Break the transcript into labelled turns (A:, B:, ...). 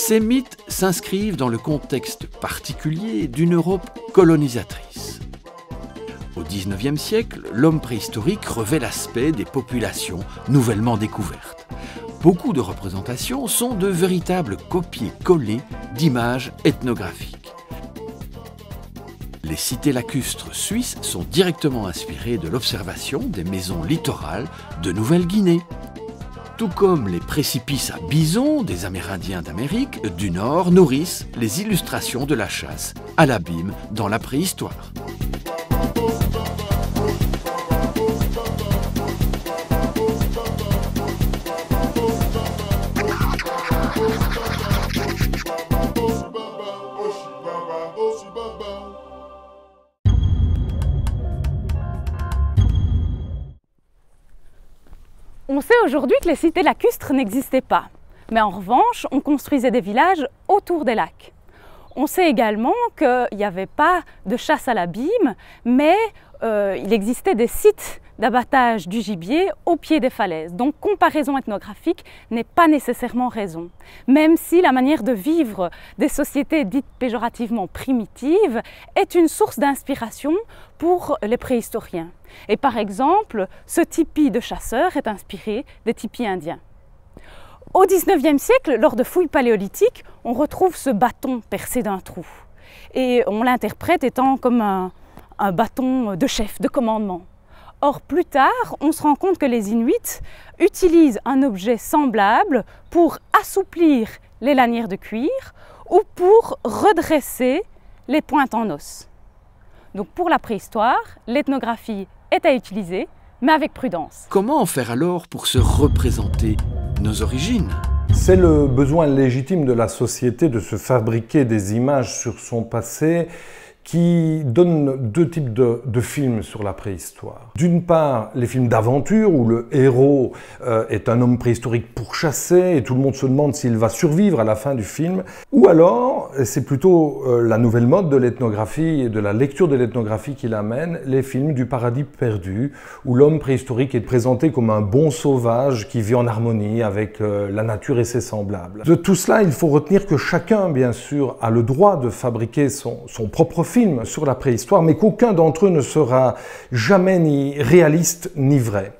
A: Ces mythes s'inscrivent dans le contexte particulier d'une Europe colonisatrice. Au XIXe siècle, l'homme préhistorique revêt l'aspect des populations nouvellement découvertes. Beaucoup de représentations sont de véritables copier-coller d'images ethnographiques. Les cités lacustres suisses sont directement inspirées de l'observation des maisons littorales de Nouvelle-Guinée. Tout comme les précipices à bison des Amérindiens d'Amérique du Nord nourrissent les illustrations de la chasse à l'abîme dans la préhistoire.
B: On sait aujourd'hui que les cités lacustres n'existaient pas, mais en revanche, on construisait des villages autour des lacs. On sait également qu'il n'y avait pas de chasse à l'abîme, mais il existait des sites d'abattage du gibier au pied des falaises. Donc comparaison ethnographique n'est pas nécessairement raison, même si la manière de vivre des sociétés dites péjorativement primitives est une source d'inspiration pour les préhistoriens. Et par exemple, ce tipi de chasseurs est inspiré des tipis indiens. Au XIXe siècle, lors de fouilles paléolithiques, on retrouve ce bâton percé d'un trou. Et on l'interprète étant comme un bâton de chef, de commandement. Or, plus tard, on se rend compte que les Inuits utilisent un objet semblable pour assouplir les lanières de cuir ou pour redresser les pointes en os. Donc pour la préhistoire, l'ethnographie est à utiliser, mais avec prudence.
A: Comment faire alors pour se représenter nos origines ?
C: C'est le besoin légitime de la société de se fabriquer des images sur son passé qui donne deux types de films sur la préhistoire. D'une part, les films d'aventure où le héros est un homme préhistorique pourchassé et tout le monde se demande s'il va survivre à la fin du film. Ou alors, c'est plutôt la nouvelle mode de l'ethnographie et de la lecture de l'ethnographie qui l'amène, les films du paradis perdu où l'homme préhistorique est présenté comme un bon sauvage qui vit en harmonie avec la nature et ses semblables. De tout cela, il faut retenir que chacun, bien sûr, a le droit de fabriquer son propre film sur la préhistoire, mais qu'aucun d'entre eux ne sera jamais ni réaliste ni vrai.